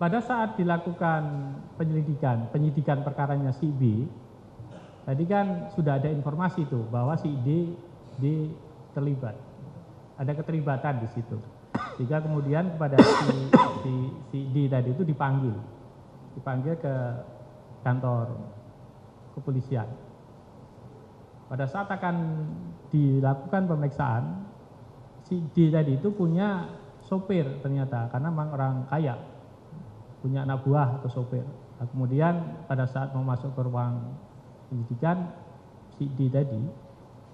pada saat dilakukan penyidikan perkaranya si B, tadi kan sudah ada informasi tuh bahwa si D terlibat, ada keterlibatan di situ. Sehingga kemudian kepada si D tadi itu dipanggil ke kantor kepolisian. Pada saat akan dilakukan pemeriksaan, si D tadi itu punya sopir ternyata, karena memang orang kaya, punya anak buah atau sopir. Nah, kemudian pada saat mau masuk ke ruang penyidikan, si D tadi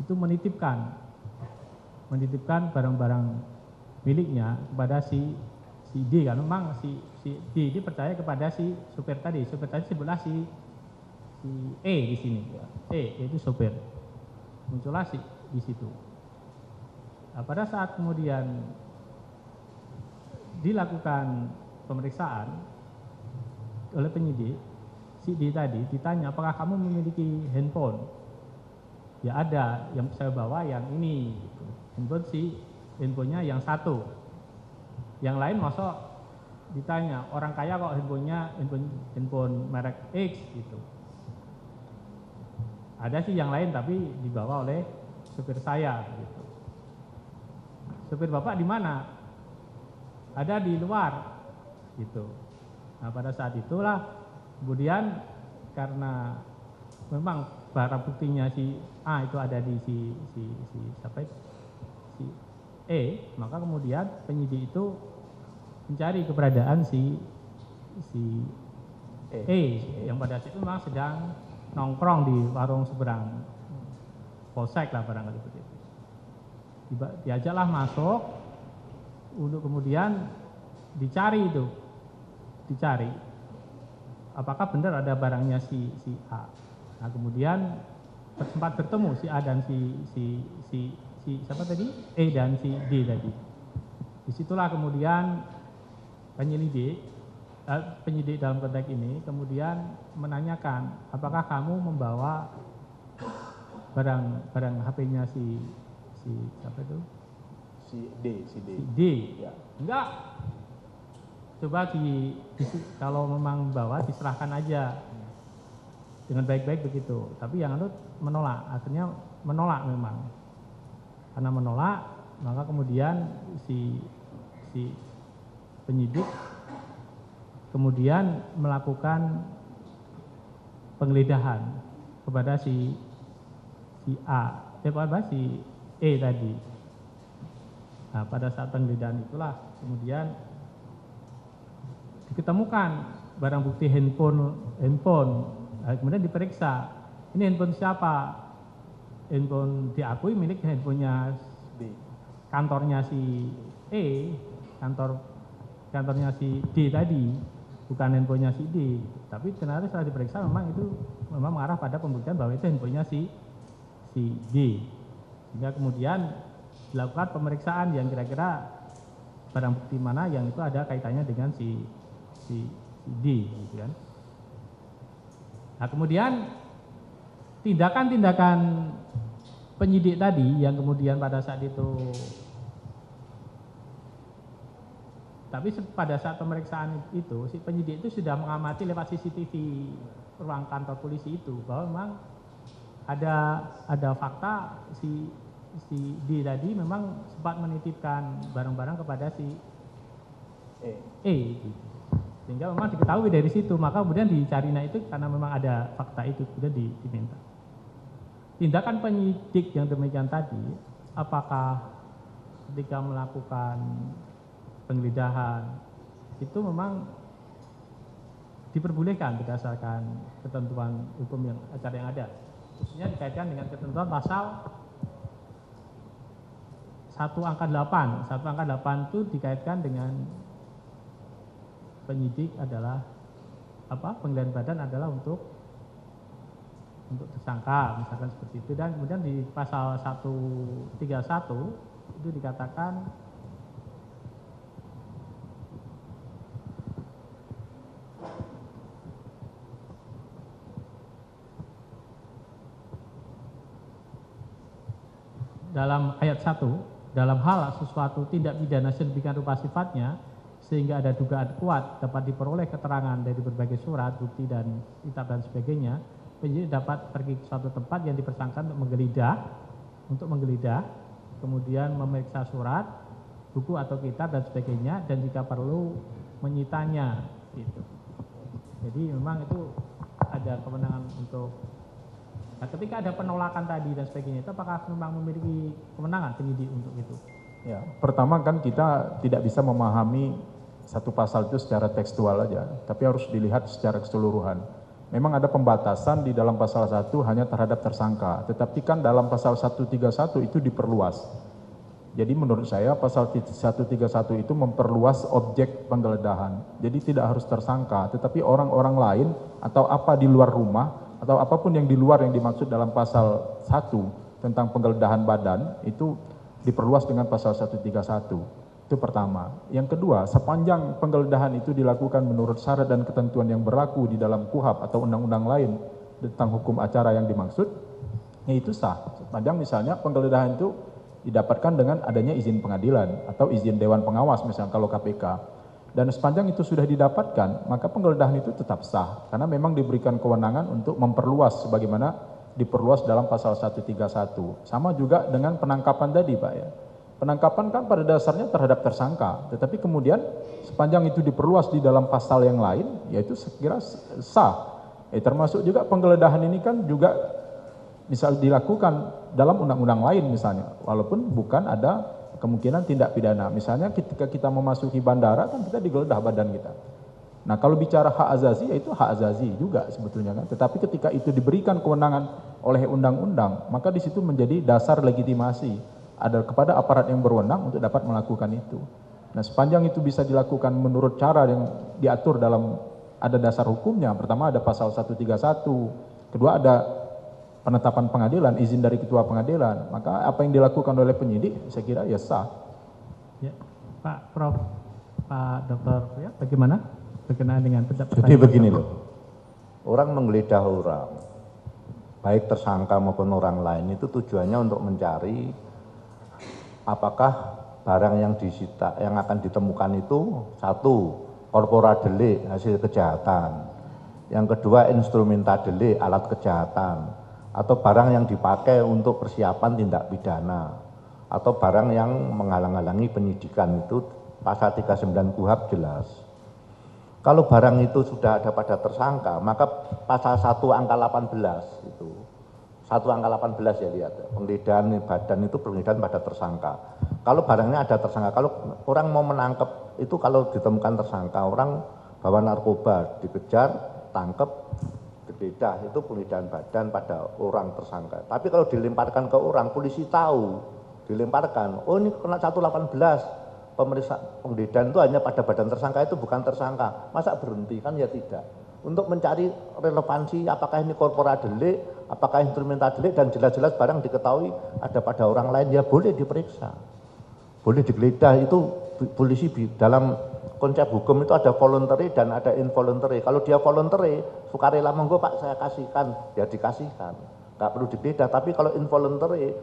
itu menitipkan barang-barang miliknya kepada si D, kan memang si D ini percaya kepada si sopir tadi sebutlah si E di sini, ya. E itu sopir, muncullah di situ. Nah, pada saat kemudian dilakukan pemeriksaan oleh penyidik, si D tadi ditanya, apakah kamu memiliki handphone? Ya ada, yang saya bawa yang ini, gitu. Handphonenya yang satu, yang lain masuk ditanya, orang kaya kok handphone merek X gitu. Ada sih yang lain tapi dibawa oleh supir saya gitu. Supir bapak di mana? Ada di luar gitu. Nah, pada saat itulah kemudian karena memang barang buktinya si A itu ada di si E, maka kemudian penyidik itu mencari keberadaan si E yang pada saat itu memang sedang nongkrong di warung seberang polsek lah barangkali begitu. Diajaklah masuk untuk kemudian dicari apakah benar ada barangnya si A. Nah, kemudian sempat bertemu si A dan si siapa tadi? E dan si D tadi. Disitulah kemudian penyidik dalam konteks ini kemudian menanyakan, apakah kamu membawa barang HP-nya si siapa itu? Si D. Ya. Enggak. Coba kalau memang bawa diserahkan aja dengan baik-baik begitu. Tapi yang itu menolak, akhirnya menolak memang. Karena menolak, maka kemudian si penyidik kemudian melakukan penggeledahan kepada si E tadi. Nah, pada saat penggeledahan itulah kemudian diketemukan barang bukti handphone. Nah, kemudian diperiksa, ini handphone siapa? Handphone diakui milik handphonenya D. Kantornya si E, kantornya si D tadi, bukan handphonenya si D. Tapi ternyata setelah diperiksa memang itu mengarah pada pembuktian bahwa itu handphonenya si D. Sehingga kemudian dilakukan pemeriksaan yang kira-kira barang bukti mana yang itu ada kaitannya dengan si D, gitu kan. Nah, kemudian tindakan-tindakan penyidik tadi yang kemudian pada saat itu, tapi pada saat pemeriksaan itu si penyidik itu sudah mengamati lewat CCTV ruang kantor polisi itu bahwa memang ada fakta si D tadi memang sempat menitipkan barang-barang kepada si E gitu. Sehingga memang diketahui dari situ, maka kemudian dicari. Nah, itu karena memang ada fakta itu kemudian diminta. Tindakan penyidik yang demikian tadi, apakah ketika melakukan penggeledahan itu memang diperbolehkan berdasarkan ketentuan hukum yang ada, khususnya dikaitkan dengan ketentuan pasal 1 angka 8 itu dikaitkan dengan penyidik adalah penggeledahan badan adalah untuk tersangka misalkan seperti itu. Dan kemudian di pasal 131 itu dikatakan dalam ayat 1, dalam hal sesuatu tindak pidana sedemikian rupa sifatnya sehingga ada dugaan kuat dapat diperoleh keterangan dari berbagai surat, bukti dan kitab dan sebagainya, penyidik dapat pergi ke suatu tempat yang dipersangkakan untuk menggeledah, kemudian memeriksa surat, buku atau kitab dan sebagainya, dan jika perlu menyitanya gitu. Jadi memang itu ada kewenangan untuk, nah, ketika ada penolakan tadi dan sebagainya, itu apakah memang memiliki kewenangan penyidik untuk itu? Ya, pertama kan kita tidak bisa memahami satu pasal itu secara tekstual aja, tapi harus dilihat secara keseluruhan. Memang ada pembatasan di dalam pasal 1 hanya terhadap tersangka, tetapi kan dalam pasal 131 itu diperluas. Jadi menurut saya pasal 131 itu memperluas objek penggeledahan. Jadi tidak harus tersangka, tetapi orang-orang lain atau apa di luar rumah atau apapun yang di luar yang dimaksud dalam pasal 1 tentang penggeledahan badan itu diperluas dengan pasal 131. Itu pertama. Yang kedua, sepanjang penggeledahan itu dilakukan menurut syarat dan ketentuan yang berlaku di dalam KUHP atau undang-undang lain tentang hukum acara yang dimaksud, ya itu sah. Sepanjang misalnya penggeledahan itu didapatkan dengan adanya izin pengadilan atau izin Dewan Pengawas misalnya kalau KPK. Dan sepanjang itu sudah didapatkan, maka penggeledahan itu tetap sah. Karena memang diberikan kewenangan untuk memperluas sebagaimana diperluas dalam pasal 131. Sama juga dengan penangkapan tadi Pak ya. Penangkapan kan pada dasarnya terhadap tersangka, tetapi kemudian sepanjang itu diperluas di dalam pasal yang lain, yaitu sekira sah. Termasuk juga penggeledahan ini kan juga bisa dilakukan dalam undang-undang lain misalnya, walaupun bukan ada kemungkinan tindak pidana. Misalnya ketika kita memasuki bandara kan kita digeledah badan kita. Nah kalau bicara hak azazi, ya itu hak azazi juga sebetulnya kan. Tetapi ketika itu diberikan kewenangan oleh undang-undang, maka di situ menjadi dasar legitimasi ada kepada aparat yang berwenang untuk dapat melakukan itu. Nah sepanjang itu bisa dilakukan menurut cara yang diatur dalam ada dasar hukumnya. Pertama ada pasal 131, kedua ada penetapan pengadilan, izin dari ketua pengadilan. Maka apa yang dilakukan oleh penyidik saya kira ya sah. Ya, Pak Prof, Pak Dokter, ya, bagaimana berkenaan dengan pendapat? Jadi begini loh, orang menggeledah orang, baik tersangka maupun orang lain itu tujuannya untuk mencari apakah barang yang disita, yang akan ditemukan itu satu, corpora delik, hasil kejahatan. Yang kedua, instrumenta delik, alat kejahatan. Atau barang yang dipakai untuk persiapan tindak pidana. Atau barang yang menghalang-halangi penyidikan itu pasal 39 KUHP jelas. Kalau barang itu sudah ada pada tersangka, maka pasal 1 angka 18 itu. 1 angka 18 ya lihat, penggeledahan badan itu penggeledahan pada tersangka. Kalau barangnya ada tersangka, kalau orang mau menangkap itu kalau ditemukan tersangka, orang bawa narkoba, dikejar, tangkap, digeledah, itu penggeledahan badan pada orang tersangka. Tapi kalau dilemparkan ke orang, polisi tahu, dilemparkan, oh ini kena 118, penggeledahan itu hanya pada badan tersangka, itu bukan tersangka. Masa berhenti? Kan ya tidak. Untuk mencari relevansi apakah ini corpora delik, apakah instrumenta delik, dan jelas-jelas barang diketahui ada pada orang lain, ya boleh diperiksa. Boleh digeledah, itu polisi dalam konsep hukum itu ada voluntary dan ada involuntary. Kalau dia voluntary, sukarela monggo Pak saya kasihkan, ya dikasihkan. Nggak perlu digeledah, tapi kalau involuntary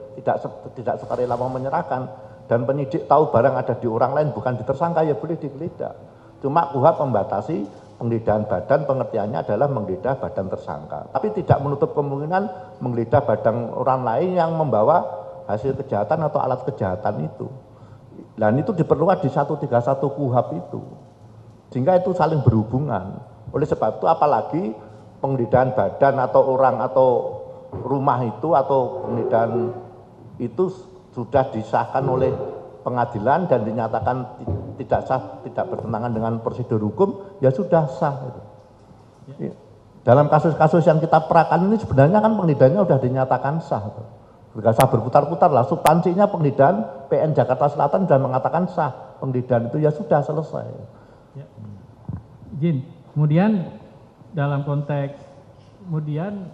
tidak sukarela mau menyerahkan, dan penyidik tahu barang ada di orang lain bukan di tersangka, ya boleh digeledah. Cuma KUHP membatasi penggeledahan badan, pengertiannya adalah menggeledah badan tersangka. Tapi tidak menutup kemungkinan menggeledah badan orang lain yang membawa hasil kejahatan atau alat kejahatan itu. Dan itu diperluas di 131 KUHP itu. Sehingga itu saling berhubungan. Oleh sebab itu apalagi penggeledahan badan atau orang atau rumah itu atau penggeledahan itu sudah disahkan oleh pengadilan dan dinyatakan tidak sah, tidak bertentangan dengan prosedur hukum, ya sudah sah. Ya. Dalam kasus-kasus yang kita perakan ini sebenarnya kan penggeledahannya sudah dinyatakan sah. Tidak sah berputar-putar lah, substansinya penggeledahan PN Jakarta Selatan sudah mengatakan sah, penggeledahan itu ya sudah selesai. Ya. Izin, kemudian dalam konteks kemudian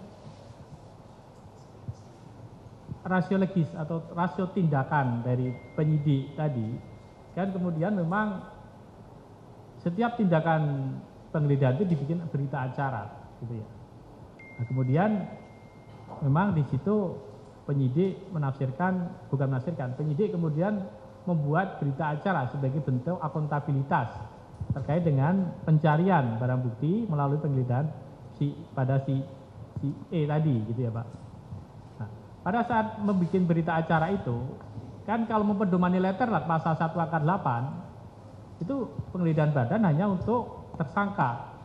rasio legis atau rasio tindakan dari penyidik tadi, kan kemudian memang setiap tindakan penggeledahan itu dibikin berita acara, gitu ya. Nah, kemudian memang di situ penyidik penyidik kemudian membuat berita acara sebagai bentuk akuntabilitas terkait dengan pencarian barang bukti melalui penggeledahan pada si E tadi gitu ya Pak. Nah, pada saat membuat berita acara itu kan kalau mempedomani letter lah pasal 1 angka 8 itu penggeledahan badan hanya untuk tersangka.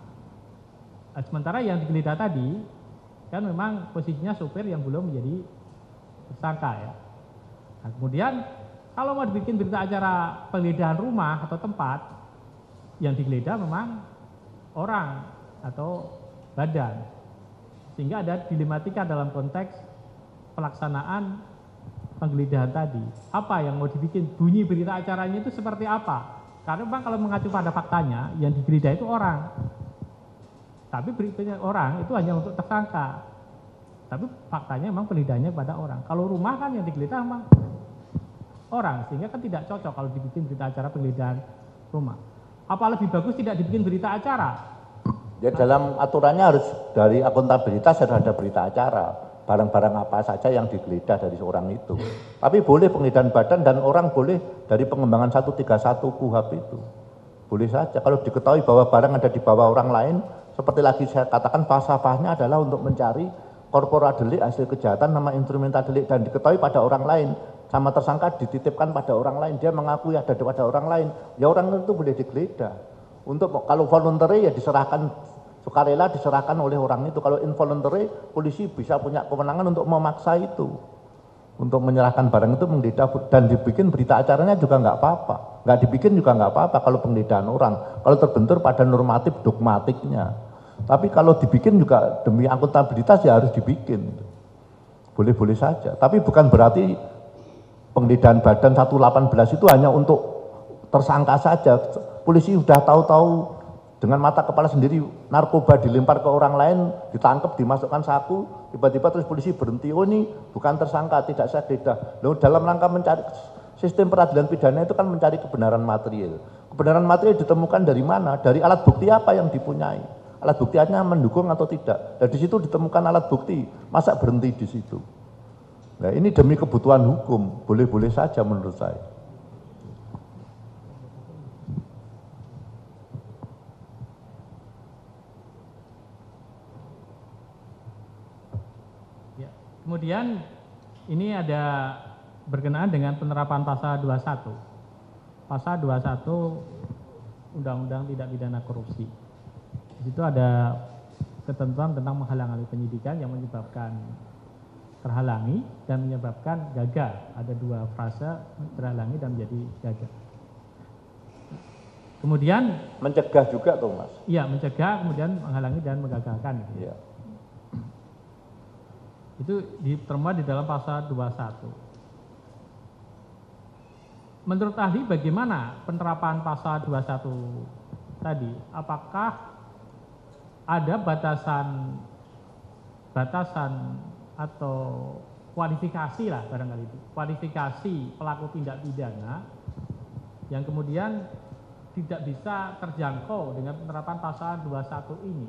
Nah, sementara yang digeledah tadi kan memang posisinya sopir yang belum menjadi tersangka ya. Nah, kemudian kalau mau dibikin berita acara penggeledahan rumah atau tempat, yang digeledah memang orang atau badan. Sehingga ada dilematika dalam konteks pelaksanaan penggeledahan tadi. Apa yang mau dibikin, bunyi berita acaranya itu seperti apa? Karena memang kalau mengacu pada faktanya, yang digeledah itu orang. Tapi beritanya orang itu hanya untuk tersangka. Tapi faktanya memang penggeledahannya pada orang. Kalau rumah kan yang digeledah memang orang, sehingga kan tidak cocok kalau dibikin berita acara penggeledahan rumah. Apa lebih bagus tidak dibikin berita acara? Ya dalam aturannya harus dari akuntabilitas harus ada berita acara. Barang-barang apa saja yang digeledah dari seorang itu. Tapi boleh penggeledahan badan dan orang boleh dari pengembangan 131 KUHP itu. Boleh saja. Kalau diketahui bahwa barang ada di bawah orang lain, seperti lagi saya katakan falsafahnya adalah untuk mencari korpora delik hasil kejahatan nama instrumental delik dan diketahui pada orang lain. Sama tersangka dititipkan pada orang lain, dia mengakui ada pada orang lain, ya orang itu boleh digeledah. Untuk kalau voluntary ya diserahkan sukarela diserahkan oleh orang itu. Kalau involuntary polisi bisa punya kewenangan untuk memaksa itu, untuk menyerahkan barang itu menggeledah dan dibikin berita acaranya juga nggak apa-apa, nggak dibikin juga nggak apa-apa kalau penggeledahan orang, kalau terbentur pada normatif dogmatiknya. Tapi kalau dibikin juga demi akuntabilitas ya harus dibikin, boleh-boleh saja. Tapi bukan berarti penggeledahan badan 118 itu hanya untuk tersangka saja. Polisi sudah tahu-tahu dengan mata kepala sendiri narkoba dilempar ke orang lain, ditangkap, dimasukkan saku, tiba-tiba terus polisi berhenti, oh ini bukan tersangka, tidak saya geledah. Lalu dalam rangka mencari sistem peradilan pidana itu kan mencari kebenaran material. Kebenaran material ditemukan dari mana? Dari alat bukti apa yang dipunyai? Alat buktinya mendukung atau tidak? Dan di situ ditemukan alat bukti, masa berhenti di situ? Nah ini demi kebutuhan hukum, boleh-boleh saja menurut saya. Ya. Kemudian ini ada berkenaan dengan penerapan pasal 21. Pasal 21 Undang-Undang Tindak Pidana Korupsi. Di situ ada ketentuan tentang menghalangi penyidikan yang menyebabkan terhalangi dan menyebabkan gagal. Ada dua frase, terhalangi dan menjadi gagal. Kemudian mencegah juga tuh Mas. Iya, mencegah, kemudian menghalangi dan menggagalkan. Iya. Itu termuat di dalam pasal 21. Menurut ahli bagaimana penerapan pasal 21 tadi? Apakah ada batasan atau kualifikasi lah barangkali itu, kualifikasi pelaku tindak pidana yang kemudian tidak bisa terjangkau dengan penerapan pasal 21 ini?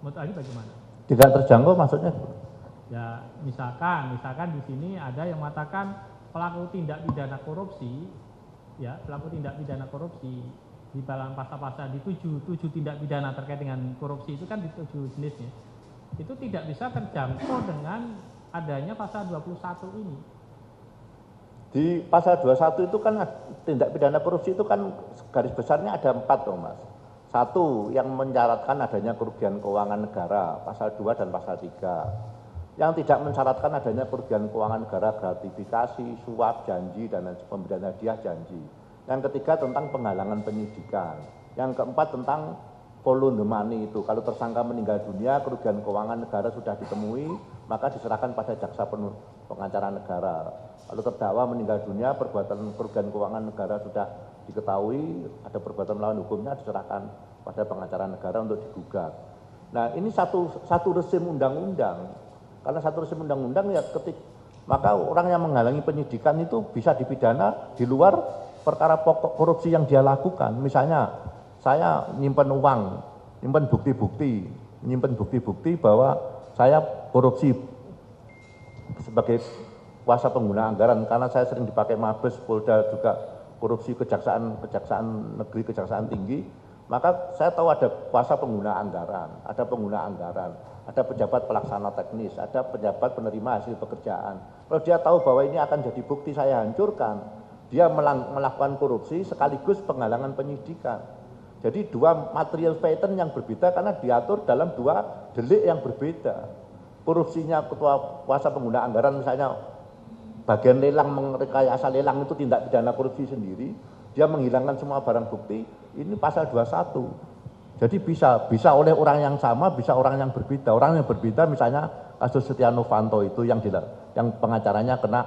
Menurut ahli bagaimana? Tidak terjangkau maksudnya? Ya misalkan di sini ada yang mengatakan pelaku tindak pidana korupsi, ya pelaku tindak pidana korupsi di dalam pasal-pasal di 7 tindak pidana terkait dengan korupsi itu kan di 7 jenisnya. Itu tidak bisa terjangkau dengan adanya pasal 21 ini. Di pasal 21 itu kan tindak pidana korupsi itu kan garis besarnya ada 4 loh Mas. 1 yang mensyaratkan adanya kerugian keuangan negara, pasal 2 dan pasal 3. Yang tidak mensyaratkan adanya kerugian keuangan negara, gratifikasi, suap, janji, dan pemberian hadiah janji. Yang ketiga tentang penghalangan penyidikan. Yang keempat tentang volume money itu. Kalau tersangka meninggal dunia, kerugian keuangan negara sudah ditemui, maka diserahkan pada jaksa pengacara negara. Kalau terdakwa meninggal dunia, perbuatan kerugian keuangan negara sudah diketahui, ada perbuatan melawan hukumnya, diserahkan pada pengacara negara untuk digugat. Nah ini satu rezim undang-undang. Karena satu rezim undang-undang ya maka orang yang menghalangi penyidikan itu bisa dipidana di luar perkara pokok korupsi yang dia lakukan. Misalnya saya nyimpen uang, nyimpen bukti-bukti bahwa saya korupsi sebagai kuasa pengguna anggaran karena saya sering dipakai Mabes, Polda juga korupsi kejaksaan negeri, kejaksaan tinggi, maka saya tahu ada kuasa pengguna anggaran, ada pejabat pelaksana teknis, ada pejabat penerima hasil pekerjaan. Kalau dia tahu bahwa ini akan jadi bukti saya hancurkan, dia melakukan korupsi sekaligus penghalangan penyidikan. Jadi dua material pattern yang berbeda karena diatur dalam dua delik yang berbeda. Korupsinya ketua kuasa pengguna anggaran misalnya bagian lelang, merekayasa lelang itu tindak pidana korupsi sendiri, dia menghilangkan semua barang bukti, ini pasal 21. Jadi bisa oleh orang yang sama, bisa orang yang berbeda. Orang yang berbeda misalnya kasus Setia Novanto itu yang pengacaranya kena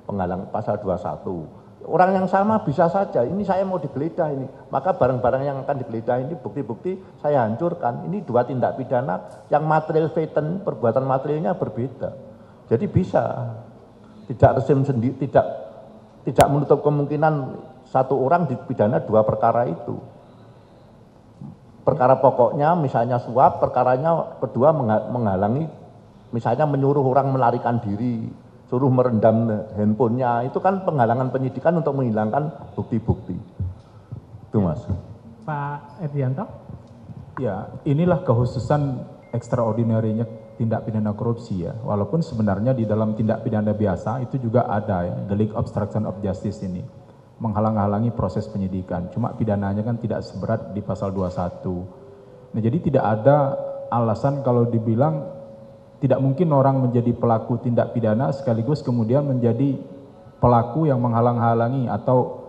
penghalang pasal 21. Orang yang sama bisa saja, ini saya mau digeledah ini, maka barang-barang yang akan digeledah ini bukti-bukti saya hancurkan. Ini dua tindak pidana yang material pattern, perbuatan materialnya berbeda. Jadi bisa, tidak resim sendiri, tidak menutup kemungkinan satu orang dipidana dua perkara itu. Perkara pokoknya misalnya suap, perkaranya kedua menghalangi, misalnya menyuruh orang melarikan diri, suruh merendam handphonenya, itu kan penghalangan penyidikan untuk menghilangkan bukti-bukti. Itu Mas. Pak Erdianto? Ya, inilah kekhususan extraordinary-nya tindak pidana korupsi ya. Walaupun sebenarnya di dalam tindak pidana biasa itu juga ada ya, delik obstruction of justice ini. Menghalang-halangi proses penyidikan. Cuma pidananya kan tidak seberat di pasal 21. Nah, jadi tidak ada alasan kalau dibilang tidak mungkin orang menjadi pelaku tindak pidana sekaligus kemudian menjadi pelaku yang menghalang-halangi atau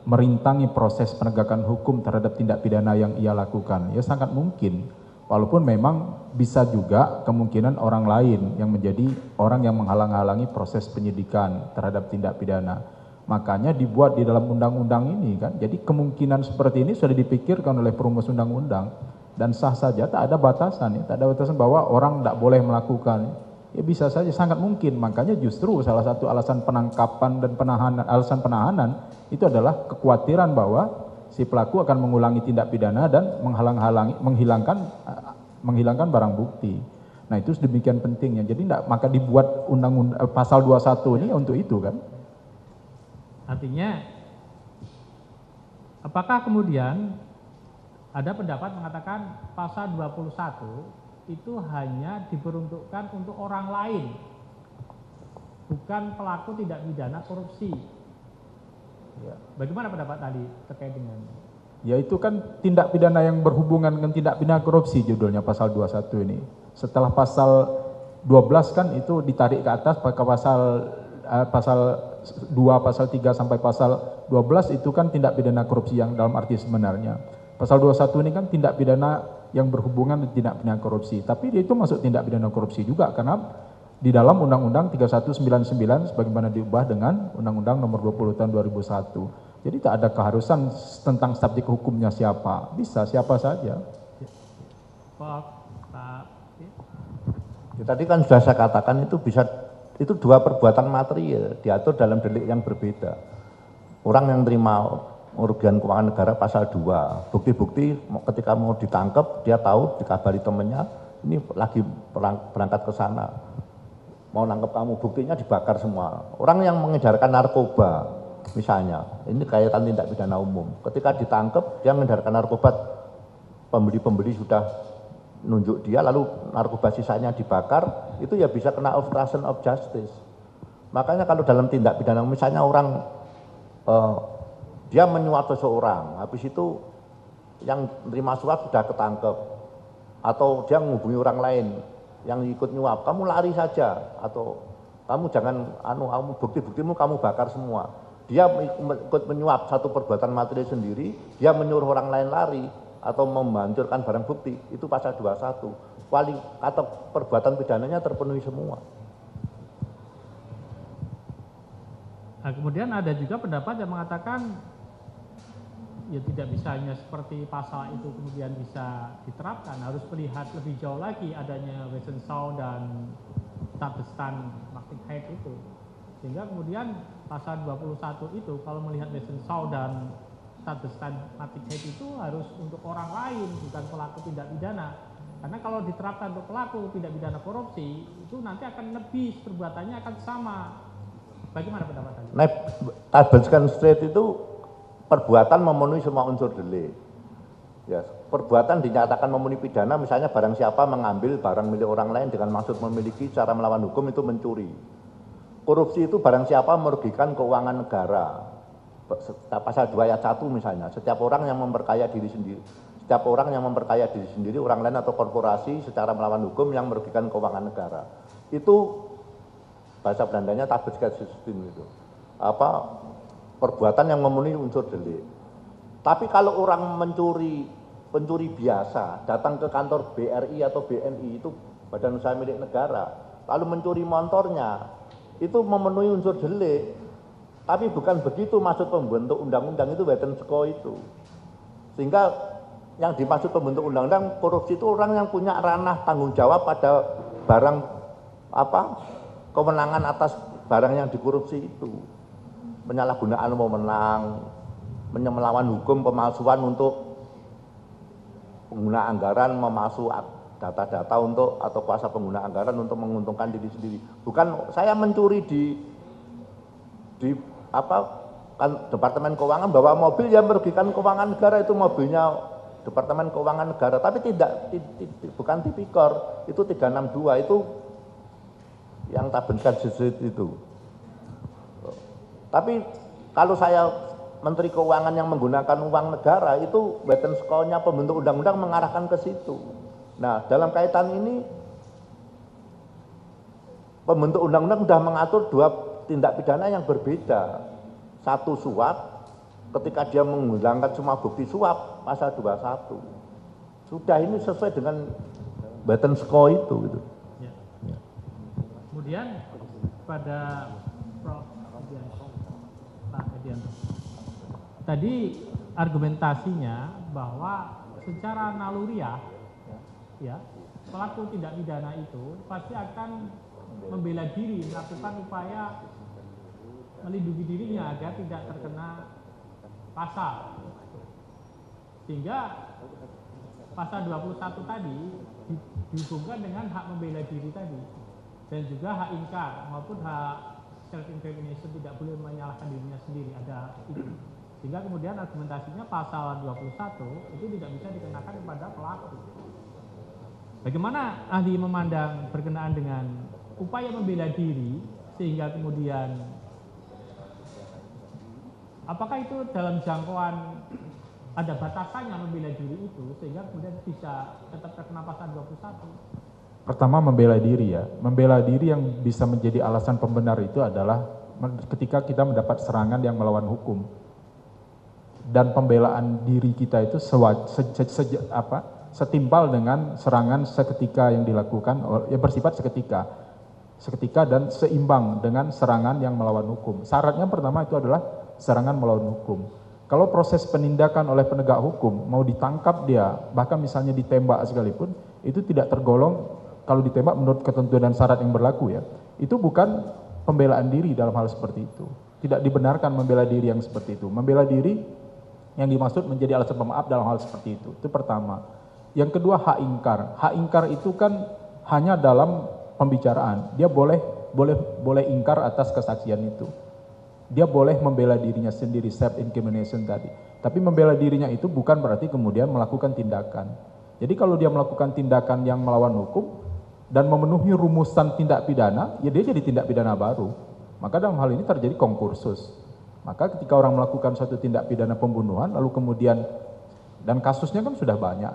merintangi proses penegakan hukum terhadap tindak pidana yang ia lakukan. Ya sangat mungkin. Walaupun memang bisa juga kemungkinan orang lain yang menjadi orang yang menghalang-halangi proses penyidikan terhadap tindak pidana. Makanya dibuat di dalam undang-undang ini kan. Jadi kemungkinan seperti ini sudah dipikirkan oleh perumus undang-undang dan sah saja, tak ada batasan ya, tak ada batasan bahwa orang tidak boleh melakukan. Ya bisa saja, sangat mungkin. Makanya justru salah satu alasan penangkapan dan alasan penahanan itu adalah kekhawatiran bahwa si pelaku akan mengulangi tindak pidana dan menghilangkan barang bukti. Nah itu sedemikian pentingnya. Jadi maka dibuat undang-undang pasal 21 ini untuk itu kan. Artinya, apakah kemudian ada pendapat mengatakan pasal 21 itu hanya diperuntukkan untuk orang lain, bukan pelaku tindak pidana korupsi? Ya. Bagaimana pendapat tadi terkait dengan? Ya itu kan tindak pidana yang berhubungan dengan tindak pidana korupsi judulnya pasal 21 ini. Setelah pasal 12 kan itu ditarik ke atas pakai pasal 2, pasal 3 sampai pasal 12 itu kan tindak pidana korupsi yang dalam arti sebenarnya. Pasal 21 ini kan tindak pidana yang berhubungan dengan tindak pidana korupsi. Tapi dia itu masuk tindak pidana korupsi juga karena di dalam Undang-Undang 3199 sebagaimana diubah dengan Undang-Undang Nomor 20 Tahun 2001. Jadi tak ada keharusan tentang subjek hukumnya siapa, bisa siapa saja. Ya, tadi kan sudah saya katakan itu dua perbuatan material diatur dalam delik yang berbeda. Orang yang terima kerugian keuangan negara pasal 2, bukti-bukti ketika mau ditangkap dia tahu dikabari temannya ini lagi berangkat ke sana mau nangkep kamu, buktinya dibakar semua. Orang yang mengedarkan narkoba misalnya, ini kaitan tindak pidana umum, ketika ditangkap dia mengedarkan narkoba, pembeli-pembeli sudah nunjuk dia lalu narkoba sisanya dibakar, itu ya bisa kena obstruction of justice. Makanya kalau dalam tindak pidana misalnya orang dia menyuap seseorang, habis itu yang terima suap sudah ketangkep, atau dia menghubungi orang lain yang ikut nyuap, kamu lari saja, atau kamu jangan bukti-buktimu kamu bakar semua. Dia ikut menyuap satu perbuatan material sendiri, dia menyuruh orang lain lari atau menghancurkan barang bukti, itu pasal 21. Atau perbuatan pidananya terpenuhi semua. Nah, kemudian ada juga pendapat yang mengatakan ya tidak bisa hanya seperti pasal itu kemudian bisa diterapkan, harus melihat lebih jauh lagi adanya Wessensau dan Tatbestand Machtigheit itu. Sehingga kemudian pasal 21 itu kalau melihat Wessensau dan Tatbestand Machtigheit itu harus untuk orang lain, bukan pelaku tindak pidana. Karena kalau diterapkan untuk pelaku tindak pidana korupsi, itu nanti akan lebih, perbuatannya akan sama. Bagaimana pendapat Anda? Tatbestand itu perbuatan memenuhi semua unsur delik. Ya, perbuatan dinyatakan memenuhi pidana, misalnya barang siapa mengambil barang milik orang lain dengan maksud memiliki secara melawan hukum itu mencuri. Korupsi itu barang siapa merugikan keuangan negara. Pasal 2 ayat 1 misalnya, setiap orang yang memperkaya diri sendiri, orang lain atau korporasi secara melawan hukum yang merugikan keuangan negara. Itu bahasa Belandanya tabeskedsistem itu. Perbuatan yang memenuhi unsur delik. Tapi kalau orang pencuri biasa datang ke kantor BRI atau BNI, itu badan usaha milik negara, lalu mencuri motornya, itu memenuhi unsur delik. Tapi bukan begitu maksud pembentuk undang-undang itu Wetensko itu. Sehingga yang dimaksud pembentuk undang-undang korupsi itu orang yang punya ranah tanggung jawab pada barang kewenangan atas barang yang dikorupsi itu. Penyalahgunaan wewenang, melawan hukum, pemalsuan untuk pengguna anggaran, memalsu data-data untuk atau kuasa pengguna anggaran untuk menguntungkan diri sendiri. Bukan saya mencuri di kan Departemen Keuangan bawa mobil yang merugikan keuangan negara, itu mobilnya Departemen Keuangan Negara, tapi bukan tipikor, itu 362 itu yang tabeskedsistem itu. Tapi kalau saya Menteri Keuangan yang menggunakan uang negara, itu Wetensko-nya pembentuk undang-undang mengarahkan ke situ. Nah, dalam kaitan ini pembentuk undang-undang sudah mengatur 2 tindak pidana yang berbeda. Satu suap, ketika dia menghilangkan semua bukti suap, pasal 21. Sudah, ini sesuai dengan Wetensko itu gitu. Ya. Kemudian pada Pak Edianto, tadi argumentasinya bahwa secara naluriah ya, pelaku tindak pidana itu pasti akan membela diri, melakukan upaya melindungi dirinya agar tidak terkena pasal. Sehingga pasal 21 tadi dihubungkan dengan hak membela diri tadi, dan juga hak ingkar maupun hak self incrimination, tidak boleh menyalahkan dirinya sendiri, ada itu. Sehingga kemudian argumentasinya pasal 21 itu tidak bisa dikenakan kepada pelaku. Bagaimana ahli memandang berkenaan dengan upaya membela diri, sehingga kemudian apakah itu dalam jangkauan ada batasannya membela diri itu, sehingga kemudian bisa tetap terkena pasal 21? Pertama, membela diri ya. Membela diri yang bisa menjadi alasan pembenar itu adalah ketika kita mendapat serangan yang melawan hukum. Dan pembelaan diri kita itu setimpal dengan serangan seketika yang dilakukan, yang bersifat seketika dan seimbang dengan serangan yang melawan hukum. Syaratnya pertama itu adalah serangan melawan hukum. Kalau proses penindakan oleh penegak hukum, mau ditangkap dia, bahkan misalnya ditembak sekalipun, itu tidak tergolong, kalau ditembak menurut ketentuan dan syarat yang berlaku ya, itu bukan pembelaan diri dalam hal seperti itu. Tidak dibenarkan membela diri yang seperti itu. Membela diri yang dimaksud menjadi alasan pemaaf dalam hal seperti itu. Itu pertama. Yang kedua, hak ingkar. Hak ingkar itu kan hanya dalam pembicaraan. Dia boleh ingkar atas kesaksian itu. Dia boleh membela dirinya sendiri, self incrimination tadi. Tapi membela dirinya itu bukan berarti kemudian melakukan tindakan. Jadi kalau dia melakukan tindakan yang melawan hukum dan memenuhi rumusan tindak pidana, ya dia jadi tindak pidana baru. Maka dalam hal ini terjadi konkursus. Maka ketika orang melakukan suatu tindak pidana pembunuhan, lalu kemudian, dan kasusnya kan sudah banyak.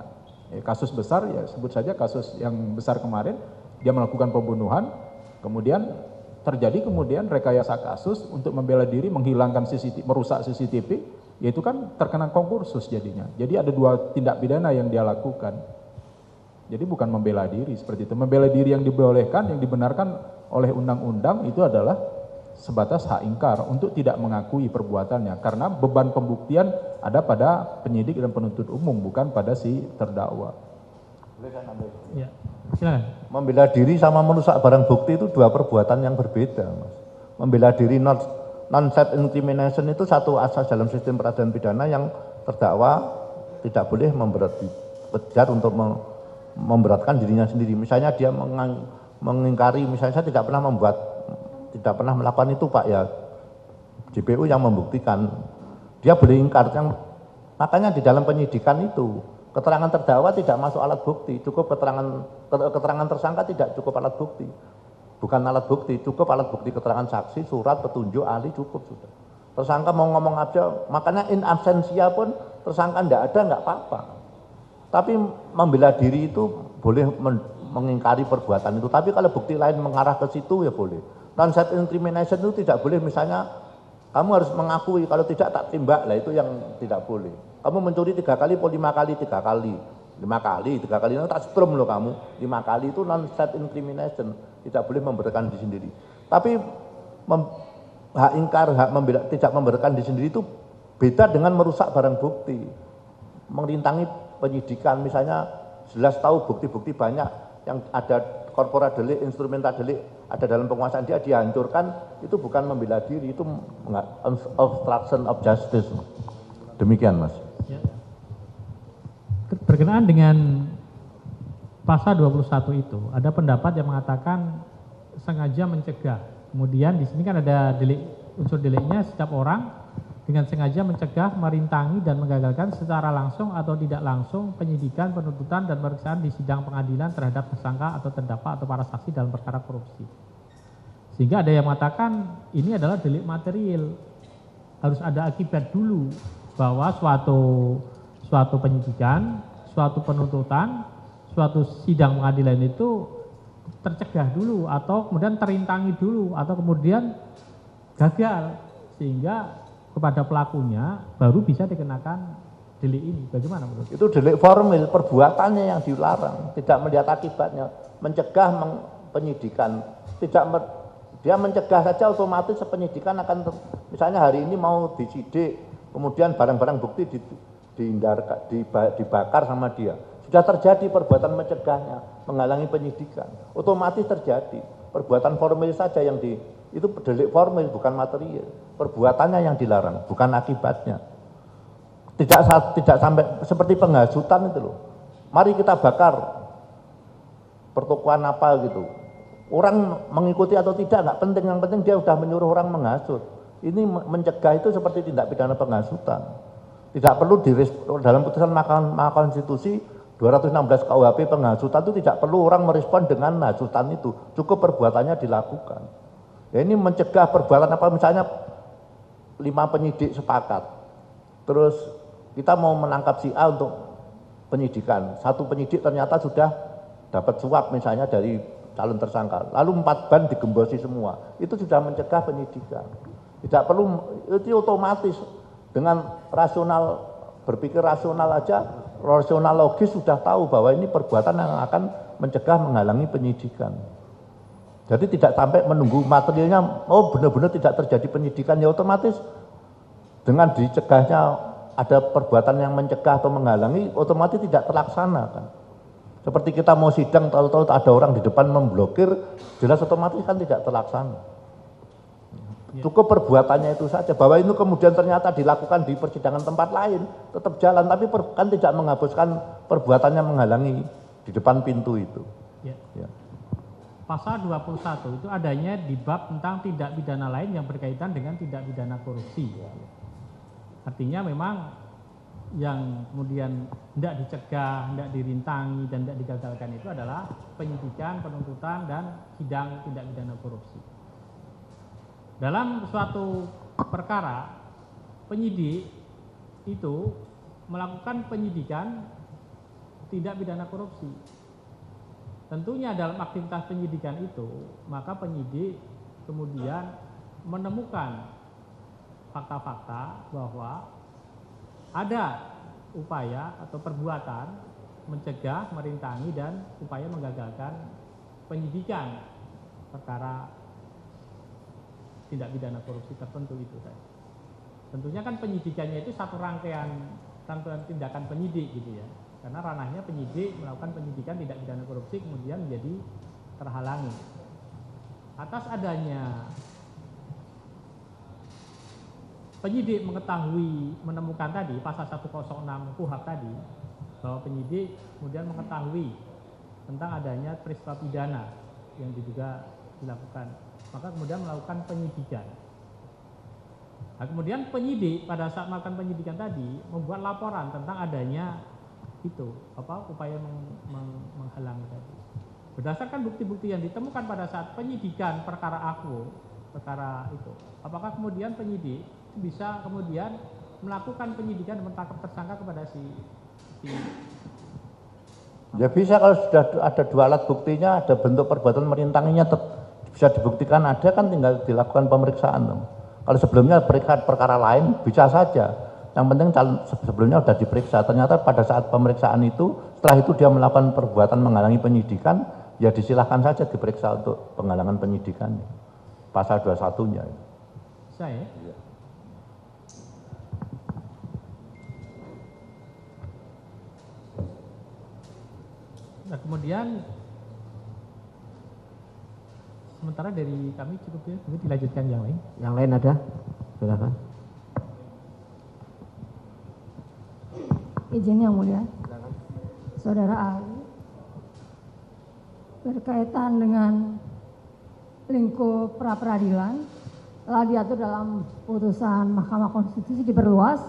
Kasus besar, ya sebut saja kasus yang besar kemarin, dia melakukan pembunuhan, kemudian terjadi kemudian rekayasa kasus untuk membela diri, menghilangkan CCTV, merusak CCTV, yaitu kan terkena konkursus jadinya. Jadi ada 2 tindak pidana yang dia lakukan. Jadi bukan membela diri seperti itu. Membela diri yang dibolehkan, yang dibenarkan oleh undang-undang itu adalah sebatas hak ingkar untuk tidak mengakui perbuatannya. Karena beban pembuktian ada pada penyidik dan penuntut umum, bukan pada si terdakwa. Ya, silakan. Membela diri sama merusak barang bukti itu 2 perbuatan yang berbeda, Mas. Membela diri non-self incrimination itu satu asas dalam sistem peradilan pidana yang terdakwa tidak boleh memberat untuk memberatkan dirinya sendiri. Misalnya dia mengingkari, misalnya saya tidak pernah melakukan itu Pak, ya JPU yang membuktikan. dia boleh ingkar. Makanya di dalam penyidikan itu keterangan terdakwa tidak masuk alat bukti, cukup keterangan tersangka tidak cukup alat bukti. Bukan alat bukti, cukup alat bukti keterangan saksi, surat, petunjuk, ahli cukup sudah. Tersangka mau ngomong aja, makanya in absentia pun tersangka enggak ada enggak apa-apa. Tapi membela diri itu boleh mengingkari perbuatan itu. Tapi kalau bukti lain mengarah ke situ ya boleh. Non-self incrimination itu tidak boleh, misalnya kamu harus mengakui, kalau tidak tak tembak, lah itu yang tidak boleh. Kamu mencuri 3 kali, 5 kali, 3 kali. 5 kali, 3 kali, itu tak strum loh kamu. 5 kali itu non-self incrimination, tidak boleh memberkan diri sendiri. Tapi hak ingkar, tidak memberkan diri sendiri itu beda dengan merusak barang bukti. Merintangi penyidikan, misalnya jelas tahu bukti-bukti banyak yang ada korporat delik, instrumental delik, ada dalam penguasaan dia dihancurkan, itu bukan membela diri, itu obstruction of justice. Demikian Mas. Ya. Berkenaan dengan pasal 21 itu, ada pendapat yang mengatakan sengaja mencegah. Kemudian di sini kan ada unsur deliknya, setiap orang dengan sengaja mencegah, merintangi dan menggagalkan secara langsung atau tidak langsung penyidikan, penuntutan dan pemeriksaan di sidang pengadilan terhadap tersangka atau terdakwa atau para saksi dalam perkara korupsi. Sehingga ada yang mengatakan ini adalah delik material. Harus ada akibat dulu bahwa suatu penyidikan, suatu penuntutan, suatu sidang pengadilan itu tercegah dulu atau kemudian terintangi dulu atau kemudian gagal, sehingga kepada pelakunya baru bisa dikenakan delik ini. Bagaimana menurut? Itu delik formil, perbuatannya yang dilarang, tidak melihat akibatnya, mencegah penyidikan, dia mencegah saja otomatis penyidikan akan misalnya hari ini mau disidik, kemudian barang-barang bukti dibakar sama dia. Sudah terjadi perbuatan mencegahnya, menghalangi penyidikan, otomatis terjadi. Perbuatan formil saja yang itu delik formil, bukan material. Perbuatannya yang dilarang, bukan akibatnya. Tidak sampai seperti penghasutan itu loh. Mari kita bakar pertokoan apa gitu. Orang mengikuti atau tidak nggak penting, yang penting dia sudah menyuruh orang menghasut. Ini mencegah itu seperti tindak pidana penghasutan. Tidak perlu dalam putusan Mahkamah Konstitusi 216 KUHP penghasutan itu tidak perlu orang merespon dengan hasutan itu, cukup perbuatannya dilakukan. Ya ini mencegah perbuatan apa, misalnya 5 penyidik sepakat, terus kita mau menangkap si A untuk penyidikan, 1 penyidik ternyata sudah dapat suap misalnya dari calon tersangka, lalu 4 ban digembosi semua, itu sudah mencegah penyidikan. Tidak perlu, itu otomatis dengan rasional, berpikir rasional aja, rasional logis sudah tahu bahwa ini perbuatan yang akan mencegah, menghalangi penyidikan. Jadi tidak sampai menunggu materialnya, oh benar-benar tidak terjadi penyidikan, ya otomatis dengan dicegahnya ada perbuatan yang mencegah atau menghalangi, otomatis tidak terlaksana kan. Seperti kita mau sidang, tahu-tahu ada orang di depan memblokir, jelas otomatis kan tidak terlaksana. Cukup perbuatannya itu saja, bahwa itu kemudian ternyata dilakukan di persidangan tempat lain, tetap jalan, tapi kan tidak menghapuskan perbuatannya menghalangi di depan pintu itu. Ya. Ya. Pasal 21 itu adanya di bab tentang tindak pidana lain yang berkaitan dengan tindak pidana korupsi. Artinya memang yang kemudian tidak dicegah, tidak dirintangi, dan tidak digagalkan itu adalah penyidikan, penuntutan, dan sidang tindak pidana korupsi. Dalam suatu perkara, penyidik itu melakukan penyidikan tindak pidana korupsi. Tentunya dalam aktivitas penyidikan itu, maka penyidik kemudian menemukan fakta-fakta bahwa ada upaya atau perbuatan mencegah, merintangi, dan upaya menggagalkan penyidikan perkara tindak pidana korupsi tertentu itu. Tentunya kan penyidikannya itu satu rangkaian tindakan penyidik gitu ya. Karena ranahnya penyidik melakukan penyidikan tindak pidana korupsi kemudian menjadi terhalangi. Atas adanya penyidik mengetahui, menemukan tadi pasal 106 KUHP tadi, bahwa penyidik kemudian mengetahui tentang adanya peristiwa pidana yang diduga dilakukan, maka kemudian melakukan penyidikan. Nah, kemudian penyidik pada saat melakukan penyidikan tadi membuat laporan tentang adanya itu upaya menghalangi tadi. Berdasarkan bukti-bukti yang ditemukan pada saat penyidikan perkara itu, apakah kemudian penyidik bisa kemudian melakukan penyidikan dan menangkap tersangka kepada si ya bisa, kalau sudah ada 2 alat buktinya, ada bentuk perbuatan merintanginya bisa dibuktikan ada, kan tinggal dilakukan pemeriksaan. Kalau sebelumnya perkara lain bisa saja, yang penting sebelumnya sudah diperiksa, ternyata pada saat pemeriksaan itu, setelah itu dia melakukan perbuatan menghalangi penyidikan, ya disilahkan saja diperiksa untuk penghalangan penyidikan, pasal 21-nya. Saya? Ya. Nah, kemudian sementara dari kami cukup ya, mungkin dilanjutkan yang lain. Yang lain ada? Silakan. Izin yang mulia. Saudara ahli, berkaitan dengan lingkup pra-peradilan telah diatur dalam putusan Mahkamah Konstitusi diperluas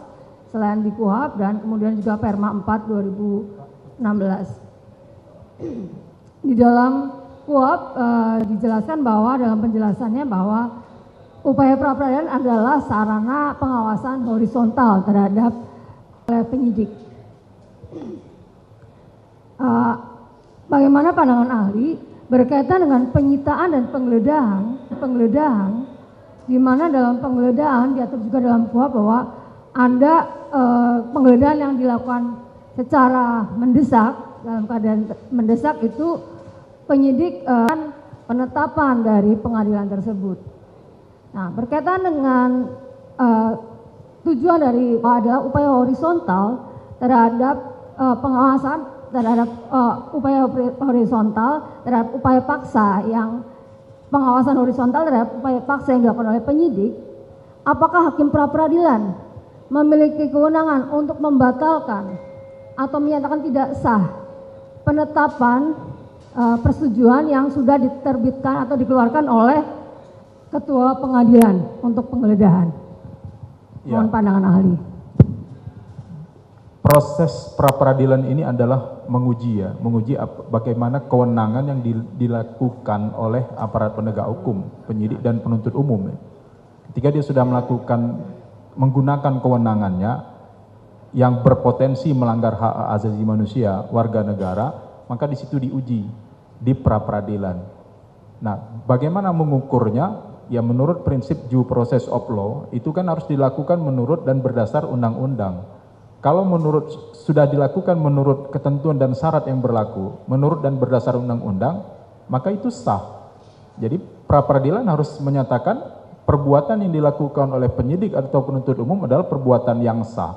selain di KUHP dan kemudian juga Perma 4 2016. Di dalam KUHP dijelaskan bahwa dalam penjelasannya bahwa upaya pra-peradilan adalah sarana pengawasan horizontal terhadap penyidik. Bagaimana pandangan ahli berkaitan dengan penyitaan dan penggeledahan, di mana dalam penggeledahan diatur juga dalam KUHP bahwa ada penggeledahan yang dilakukan secara mendesak. Dalam keadaan mendesak itu penyidik penetapan dari pengadilan tersebut. Nah, berkaitan dengan tujuan dari adalah upaya horizontal terhadap pengawasan terhadap upaya horizontal terhadap upaya paksa pengawasan horizontal terhadap upaya paksa yang dilakukan oleh penyidik. Apakah hakim pra-peradilan memiliki kewenangan untuk membatalkan atau menyatakan tidak sah penetapan persetujuan yang sudah diterbitkan atau dikeluarkan oleh ketua pengadilan untuk penggeledahan? Mohon pandangan ahli. Proses pra-peradilan ini adalah menguji bagaimana kewenangan yang dilakukan oleh aparat penegak hukum, penyidik dan penuntut umum. Ketika dia sudah menggunakan kewenangannya yang berpotensi melanggar hak asasi manusia warga negara, maka di situ diuji di pra-peradilan. Nah, bagaimana mengukurnya? Ya menurut prinsip due process of law itu kan harus dilakukan menurut dan berdasar undang-undang. Kalau sudah dilakukan menurut ketentuan dan syarat yang berlaku, menurut dan berdasar undang-undang, maka itu sah. Jadi pra-peradilan harus menyatakan perbuatan yang dilakukan oleh penyidik atau penuntut umum adalah perbuatan yang sah.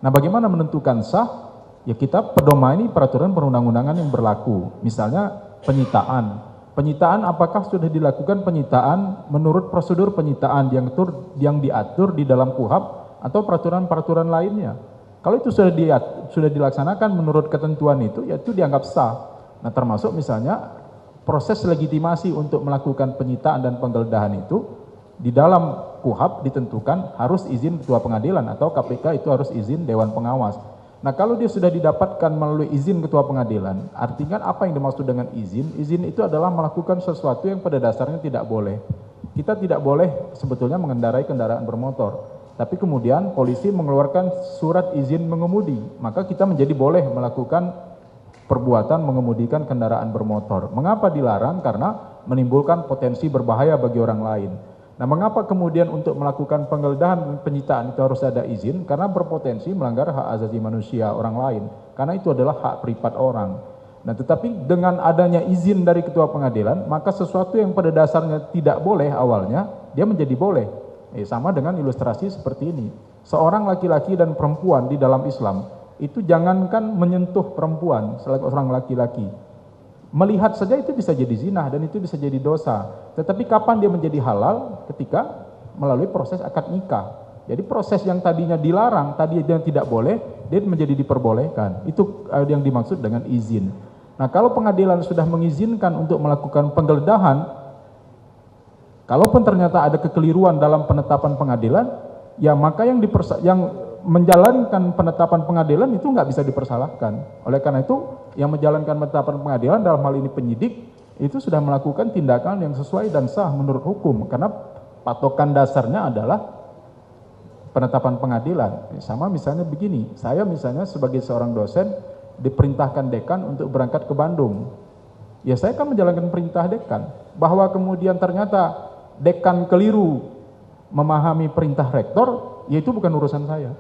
Nah, bagaimana menentukan sah? Ya kita pedomani peraturan perundang-undangan yang berlaku. Misalnya penyitaan. Penyitaan apakah sudah dilakukan penyitaan menurut prosedur penyitaan yang diatur di dalam KUHP atau peraturan-peraturan lainnya. Kalau itu sudah dilaksanakan menurut ketentuan itu, ya itu dianggap sah. Nah, termasuk misalnya proses legitimasi untuk melakukan penyitaan dan penggeledahan itu di dalam KUHP ditentukan harus izin ketua pengadilan atau KPK itu harus izin Dewan Pengawas. Nah, kalau dia sudah didapatkan melalui izin ketua pengadilan, artinya apa yang dimaksud dengan izin? Izin itu adalah melakukan sesuatu yang pada dasarnya tidak boleh. Kita tidak boleh sebetulnya mengendarai kendaraan bermotor, tapi kemudian polisi mengeluarkan surat izin mengemudi, maka kita menjadi boleh melakukan perbuatan mengemudikan kendaraan bermotor. Mengapa dilarang? Karena menimbulkan potensi berbahaya bagi orang lain. Nah, mengapa kemudian untuk melakukan penggeledahan dan penyitaan itu harus ada izin? Karena berpotensi melanggar hak asasi manusia orang lain. Karena itu adalah hak privat orang. Nah, tetapi dengan adanya izin dari ketua pengadilan, maka sesuatu yang pada dasarnya tidak boleh awalnya, dia menjadi boleh. Sama dengan ilustrasi seperti ini. Seorang laki-laki dan perempuan di dalam Islam, itu jangankan menyentuh perempuan seorang laki-laki. Melihat saja itu bisa jadi zina dan itu bisa jadi dosa. Tetapi kapan dia menjadi halal? Ketika melalui proses akad nikah. Jadi proses yang tadinya dilarang, tadinya tidak boleh, dia menjadi diperbolehkan. Itu yang dimaksud dengan izin. Nah, kalau pengadilan sudah mengizinkan untuk melakukan penggeledahan, kalaupun ternyata ada kekeliruan dalam penetapan pengadilan, ya maka yang menjalankan penetapan pengadilan itu nggak bisa dipersalahkan. Oleh karena itu, yang menjalankan penetapan pengadilan dalam hal ini penyidik itu sudah melakukan tindakan yang sesuai dan sah menurut hukum, karena patokan dasarnya adalah penetapan pengadilan. Sama misalnya begini, saya misalnya sebagai seorang dosen diperintahkan dekan untuk berangkat ke Bandung. Ya saya kan menjalankan perintah dekan. Bahwa kemudian ternyata dekan keliru memahami perintah rektor, ya itu bukan urusan saya.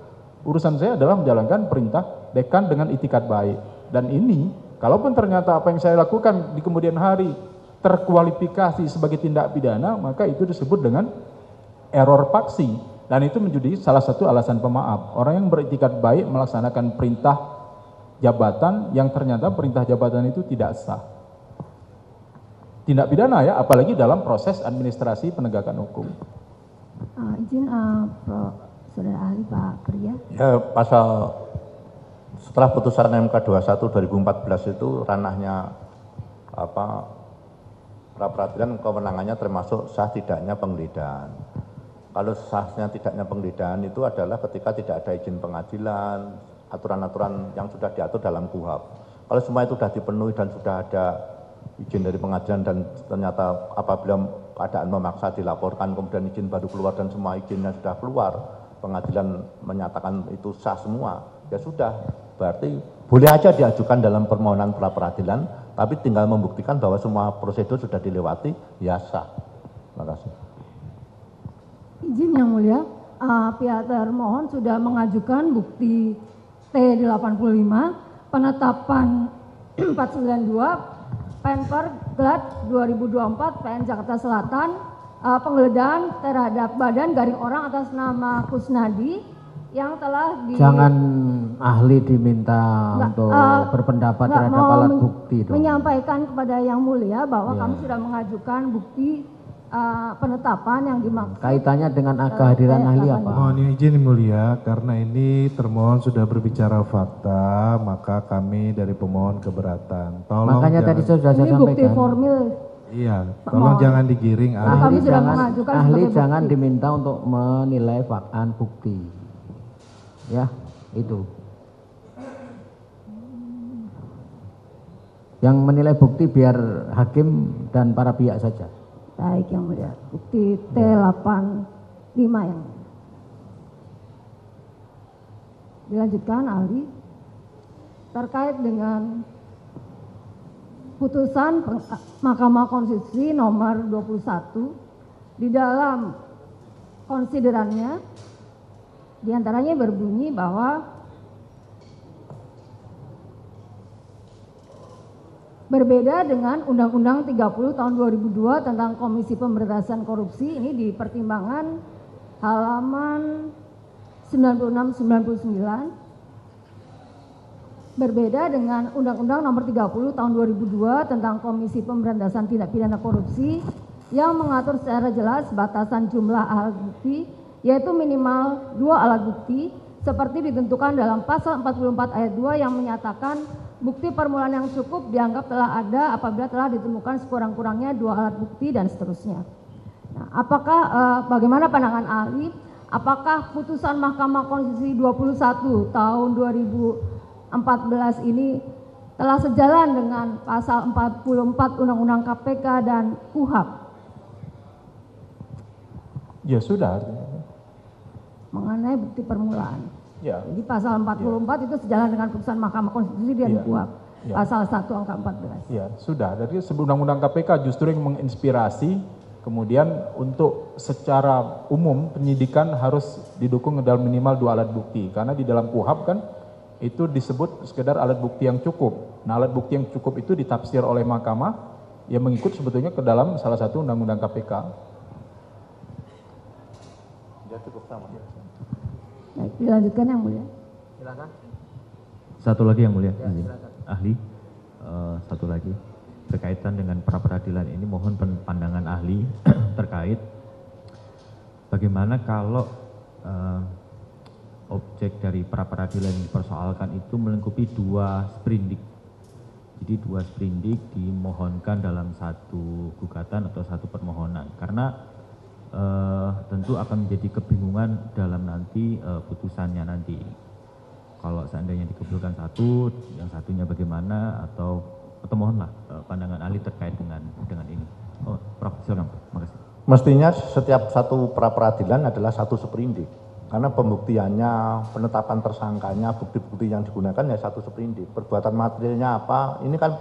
Urusan saya adalah menjalankan perintah dekan dengan itikat baik. Dan ini, kalaupun ternyata apa yang saya lakukan di kemudian hari terkualifikasi sebagai tindak pidana, maka itu disebut dengan error paksi. Dan itu menjadi salah satu alasan pemaaf. Orang yang beritikat baik melaksanakan perintah jabatan yang ternyata perintah jabatan itu tidak sah. Tindak pidana ya, apalagi dalam proses administrasi penegakan hukum. Izin Saudara Ahli Pak Pria. Ya, pasal setelah putusan MK 21 2014 itu ranahnya pra peradilan, kewenangannya termasuk sah tidaknya penggeledahan. Kalau sahnya tidaknya penggeledahan itu adalah ketika tidak ada izin pengadilan, aturan-aturan yang sudah diatur dalam KUHP. Kalau semua itu sudah dipenuhi dan sudah ada izin dari pengadilan dan ternyata apabila keadaan memaksa dilaporkan kemudian izin baru keluar dan semua izinnya sudah keluar, pengadilan menyatakan itu sah semua, ya sudah, berarti boleh aja diajukan dalam permohonan pra peradilan, tapi tinggal membuktikan bahwa semua prosedur sudah dilewati, ya sah. Terima kasih. Izin Yang Mulia, pihak termohon sudah mengajukan bukti T85, penetapan 492, Penper Glad 2024 PN Jakarta Selatan, penggeledahan terhadap badan garing orang atas nama Kusnadi yang telah Jangan ahli diminta untuk berpendapat terhadap alat bukti dong. Menyampaikan kepada Yang Mulia bahwa kami sudah mengajukan bukti penetapan yang dimaksud. Kaitannya dengan kehadiran ahli apa? Mohon izin mulia, karena ini termohon sudah berbicara fakta, maka kami dari pemohon keberatan. Tolong Makanya tadi sudah saya ini bukti sampaikan. formil. Iya, tolong jangan digiring. Kami sudah mengajukan ahli sebagai jangan bukti. diminta untuk menilai faktaan bukti. Ya, itu. Yang menilai bukti biar hakim dan para pihak saja. Baik Yang Mulia, bukti T85 yang dilanjutkan ahli terkait dengan putusan Mahkamah Konstitusi nomor 21 di dalam konsiderannya diantaranya berbunyi bahwa berbeda dengan Undang-Undang 30 tahun 2002 tentang Komisi Pemberantasan Korupsi, ini di pertimbangan halaman 96-99. Berbeda dengan Undang-Undang nomor 30 tahun 2002 tentang Komisi Pemberantasan Tindak Pidana Korupsi yang mengatur secara jelas batasan jumlah alat bukti, yaitu minimal 2 alat bukti seperti ditentukan dalam pasal 44 ayat 2 yang menyatakan bukti permulaan yang cukup dianggap telah ada apabila telah ditemukan sekurang-kurangnya 2 alat bukti dan seterusnya. Nah, bagaimana pandangan ahli? Apakah putusan Mahkamah Konstitusi 21 tahun 2014 ini telah sejalan dengan pasal 44 Undang-Undang KPK dan KUHP? Ya sudah. Mengenai bukti permulaan. Ya. Jadi pasal 44 itu sejalan dengan putusan Mahkamah Konstitusi dan KUHP. Pasal 1 angka 14. Ya, sudah. Dari Undang-Undang KPK justru yang menginspirasi kemudian untuk secara umum penyidikan harus didukung dalam minimal 2 alat bukti. Karena di dalam KUHP kan itu disebut sekedar alat bukti yang cukup. Nah, alat bukti yang cukup itu ditafsir oleh mahkamah yang mengikut sebetulnya ke dalam salah satu Undang-Undang KPK. Ya, cukup sama. Baik, dilanjutkan Yang Mulia. Silakan. Satu lagi Yang Mulia, Ya, silakan. ahli, satu lagi berkaitan dengan pra peradilan ini, mohon pandangan ahli terkait bagaimana kalau objek dari pra peradilan yang dipersoalkan itu melengkapi 2 sprindik. Jadi 2 sprindik dimohonkan dalam satu gugatan atau satu permohonan. Karena tentu akan menjadi kebingungan dalam nanti putusannya nanti. Kalau seandainya dikabulkan satu, yang satunya bagaimana, atau mohonlah pandangan ahli terkait dengan ini. Oh, Prof, silakan. Makasih. Mestinya setiap satu pra peradilan adalah satu seperindik. Karena pembuktiannya, penetapan tersangkanya, bukti-bukti yang digunakan ya satu seperindik. Perbuatan materialnya apa? Ini kan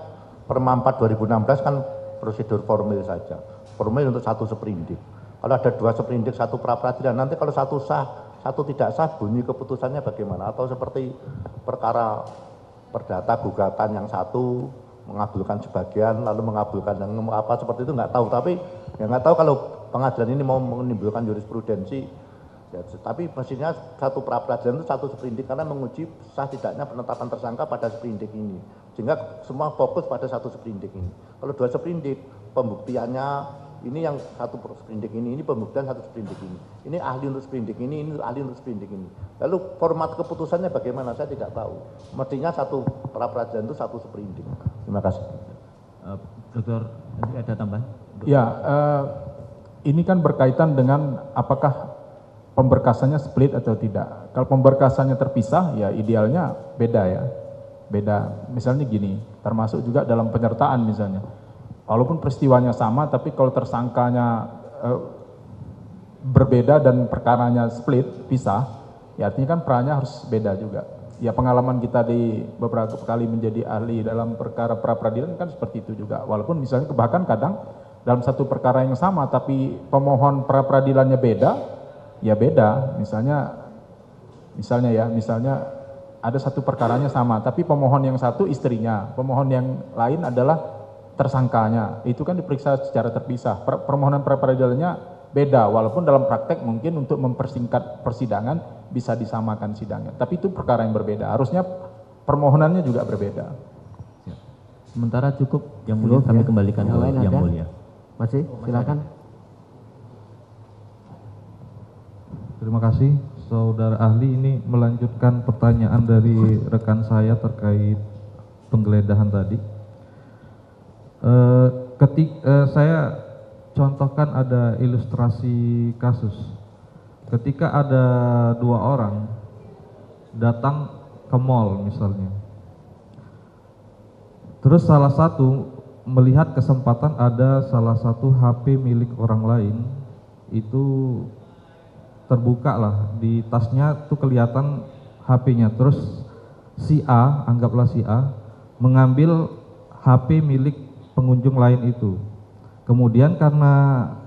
Perma 4 2016 kan prosedur formil saja. Formil untuk satu seperindik. Kalau ada dua seperindik, satu pra peradilan, nanti kalau satu sah, satu tidak sah, bunyi keputusannya bagaimana? Atau seperti perkara perdata gugatan yang satu mengabulkan sebagian, lalu mengabulkan yang apa seperti itu nggak tahu. Tapi ya nggak tahu kalau pengadilan ini mau menimbulkan jurisprudensi. Ya, tapi mestinya satu pra peradilan itu satu seperindik karena menguji sah tidaknya penetapan tersangka pada seperindik ini. Sehingga semua fokus pada satu seperindik ini. Kalau dua seperindik, pembuktiannya ini yang satu seperindik ini pembuktian satu seperindik ini. Ini ahli untuk seperindik ini ahli untuk seperindik ini. Lalu format keputusannya bagaimana saya tidak tahu. Mestinya satu pra peradilan itu satu seperindik. Terima kasih. Dokter, ada tambahan? Ya, ini kan berkaitan dengan apakah pemberkasannya split atau tidak. Kalau pemberkasannya terpisah, ya idealnya beda ya. Beda, misalnya gini, termasuk juga dalam penyertaan misalnya. Walaupun peristiwanya sama, tapi kalau tersangkanya berbeda dan perkaranya split, pisah, ya artinya kan perannya harus beda juga. Ya pengalaman kita di beberapa kali menjadi ahli dalam perkara pra peradilan kan seperti itu juga. Walaupun misalnya bahkan kadang dalam satu perkara yang sama, tapi pemohon pra peradilannya beda, ya beda. Misalnya ada satu perkaranya sama, tapi pemohon yang satu istrinya, pemohon yang lain adalah tersangkanya. Itu kan diperiksa secara terpisah. Permohonan pra peradilannya beda, walaupun dalam praktek mungkin untuk mempersingkat persidangan bisa disamakan sidangnya. Tapi itu perkara yang berbeda. Harusnya permohonannya juga berbeda. Sementara cukup, yang mulia kami kembalikan ke yang mulia. Masih, silakan. Terima kasih, saudara ahli. Ini melanjutkan pertanyaan dari rekan saya terkait penggeledahan tadi. Saya contohkan ada ilustrasi kasus. Ketika ada dua orang datang ke mall misalnya, terus salah satu melihat kesempatan ada salah satu HP milik orang lain itu terbuka lah di tasnya, tuh kelihatan HP-nya. Terus si A, anggaplah si A, mengambil HP milik pengunjung lain itu. Kemudian karena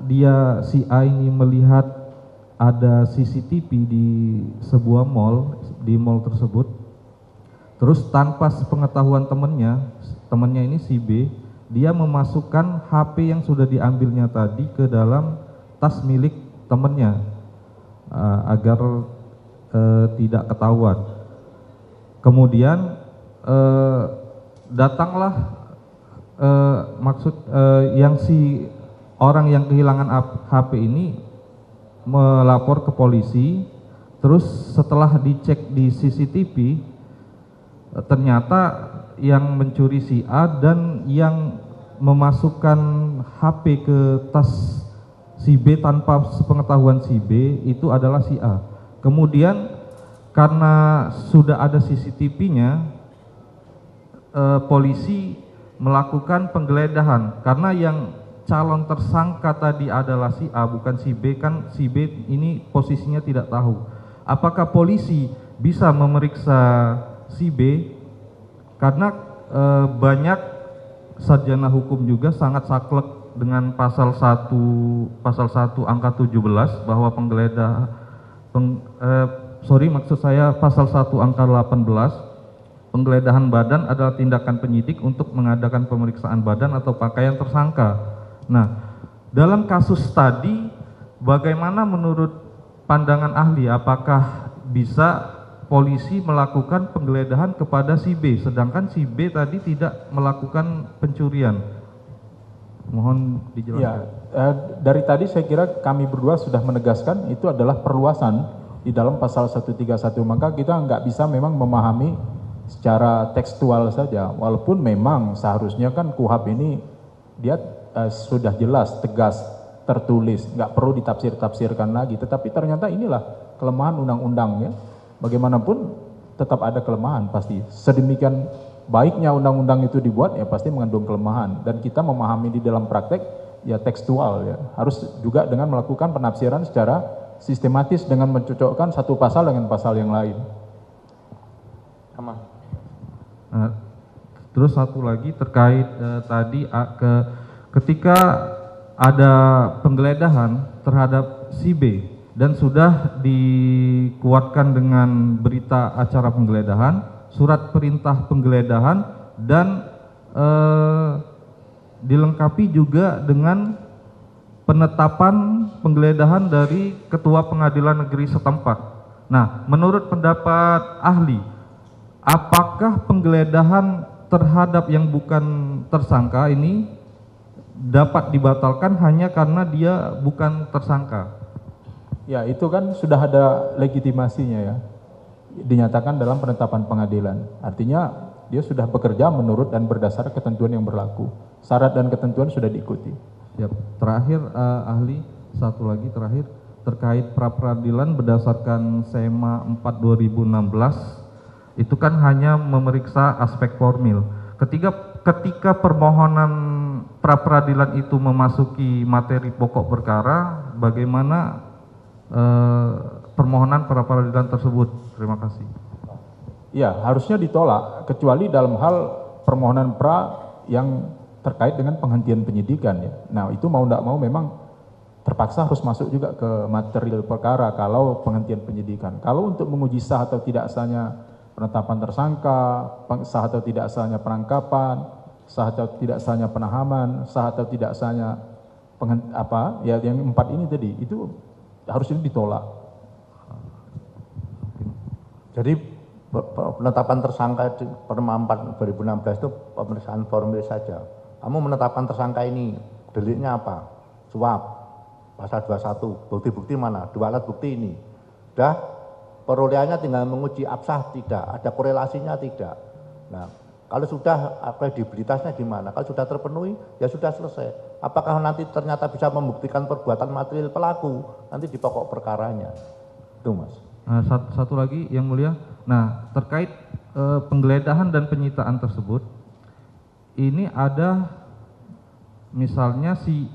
dia si A ini melihat ada CCTV di sebuah mall, di mall tersebut, terus tanpa sepengetahuan temannya ini si B, dia memasukkan HP yang sudah diambilnya tadi ke dalam tas milik temannya agar tidak ketahuan. Kemudian datanglah yang si orang yang kehilangan HP ini melapor ke polisi. Terus setelah dicek di CCTV, ternyata yang mencuri si A dan yang memasukkan HP ke tas si B tanpa sepengetahuan si B itu adalah si A. Kemudian karena sudah ada CCTV-nya, polisi melakukan penggeledahan karena yang calon tersangka tadi adalah si A bukan si B, kan si B ini posisinya tidak tahu. Apakah polisi bisa memeriksa si B? Karena banyak sarjana hukum juga sangat saklek dengan pasal 1 angka 17 bahwa pasal 1 angka 18, penggeledahan badan adalah tindakan penyidik untuk mengadakan pemeriksaan badan atau pakaian tersangka. Nah, dalam kasus tadi bagaimana menurut pandangan ahli, apakah bisa polisi melakukan penggeledahan kepada si B sedangkan si B tadi tidak melakukan pencurian? Mohon dijelaskan. Ya, dari tadi saya kira kami berdua sudah menegaskan itu adalah perluasan di dalam pasal 131, maka kita nggak bisa memang memahami secara tekstual saja, walaupun memang seharusnya kan KUHP ini dia sudah jelas tegas tertulis, nggak perlu ditafsir-tafsirkan lagi. Tetapi ternyata inilah kelemahan undang-undang ya. Bagaimanapun tetap ada kelemahan pasti. Sedemikian baiknya undang-undang itu dibuat ya pasti mengandung kelemahan. Dan kita memahami di dalam praktek ya tekstual ya. Harus juga dengan melakukan penafsiran secara sistematis dengan mencocokkan satu pasal dengan pasal yang lain. Sama. Terus satu lagi terkait tadi ketika ada penggeledahan terhadap si B dan sudah dikuatkan dengan berita acara penggeledahan, surat perintah penggeledahan dan dilengkapi juga dengan penetapan penggeledahan dari Ketua Pengadilan Negeri setempat. Nah, menurut pendapat ahli, apakah penggeledahan terhadap yang bukan tersangka ini dapat dibatalkan hanya karena dia bukan tersangka? Ya, itu kan sudah ada legitimasinya ya. Dinyatakan dalam penetapan pengadilan. Artinya dia sudah bekerja menurut dan berdasar ketentuan yang berlaku. Syarat dan ketentuan sudah diikuti. Siap. Terakhir ahli, satu lagi terakhir terkait pra peradilan berdasarkan SEMA 4/2016 itu kan hanya memeriksa aspek formil. Ketika permohonan pra peradilan itu memasuki materi pokok perkara, bagaimana permohonan pra peradilan tersebut? Terima kasih. Ya, harusnya ditolak kecuali dalam hal permohonan pra yang terkait dengan penghentian penyidikan ya. Nah, itu mau tidak mau memang terpaksa harus masuk juga ke material perkara kalau penghentian penyidikan. Kalau untuk menguji sah atau tidak sahnya penetapan tersangka, sah atau tidak sahnya penangkapan, sah atau tidak sahnya penahanan, sah atau tidak sahnya yang 4 ini tadi, itu harusnya ditolak. Jadi penetapan tersangka di Perma 4 2016 itu pemeriksaan formil saja. Kamu menetapkan tersangka ini, deliknya apa? Suap, pasal 21, bukti-bukti mana? 2 alat bukti ini. Sudah, perolehannya tinggal menguji absah tidak, ada korelasinya tidak. Nah, kalau sudah kredibilitasnya gimana? Kalau sudah terpenuhi, ya sudah selesai. Apakah nanti ternyata bisa membuktikan perbuatan material pelaku nanti di pokok perkaranya? Itu Mas. Nah, satu lagi yang mulia. Nah, terkait penggeledahan dan penyitaan tersebut, ini ada misalnya si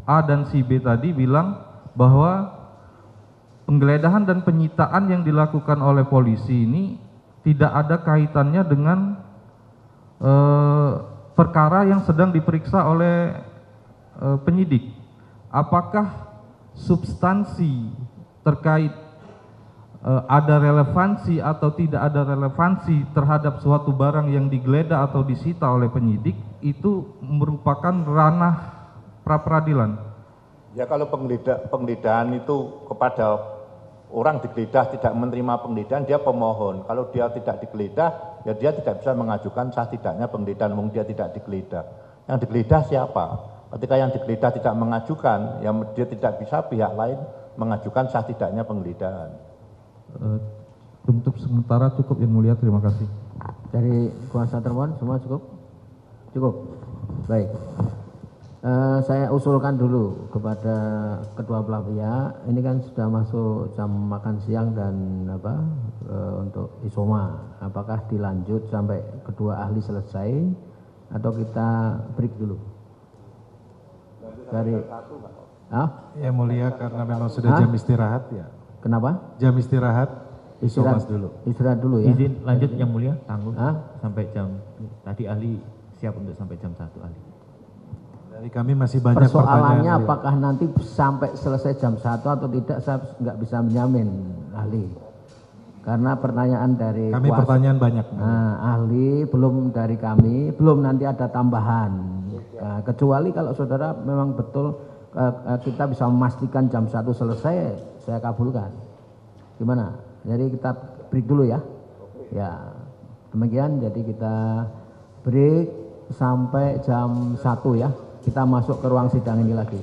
A dan si B tadi bilang bahwa penggeledahan dan penyitaan yang dilakukan oleh polisi ini tidak ada kaitannya dengan perkara yang sedang diperiksa oleh penyidik. Apakah substansi terkait ada relevansi atau tidak ada relevansi terhadap suatu barang yang digeledah atau disita oleh penyidik itu merupakan ranah pra peradilan? Ya, kalau penggeledahan itu kepada orang digeledah tidak menerima penggeledahan, dia pemohon. Kalau dia tidak digeledah, ya dia tidak bisa mengajukan sah tidaknya penggeledahan, wong dia tidak digeledah. Yang digeledah siapa? Ketika yang digeledah tidak mengajukan, ya dia tidak bisa pihak lain mengajukan sah tidaknya penggeledahan. Untuk sementara cukup yang mulia, terima kasih. Dari kuasa termohon semua cukup? Cukup. Baik. Saya usulkan dulu kepada kedua belah pihak. Ini kan sudah masuk jam makan siang dan untuk isoma. Apakah dilanjut sampai kedua ahli selesai atau kita break dulu? Dari Ya mulia, karena memang sudah jam istirahat ya. Kenapa? Jam istirahat. Istirahat dulu. Istirahat dulu ya. Izin lanjut yang mulia, tangguh sampai jam tadi ahli siap untuk sampai jam 1 ahli. Dari kami masih banyak pertanyaan. Persoalannya apakah nanti sampai selesai jam 1 atau tidak, saya nggak bisa menjamin ahli. Karena pertanyaan dari kami pertanyaan banyak. Nah, ahli belum dari kami, belum nanti ada tambahan. Nah, kecuali kalau saudara memang betul kita bisa memastikan jam 1 selesai, saya kabulkan. Gimana? Jadi kita break dulu ya. Ya, demikian. Jadi kita break sampai jam 1 ya. Kita masuk ke ruang sidang ini lagi.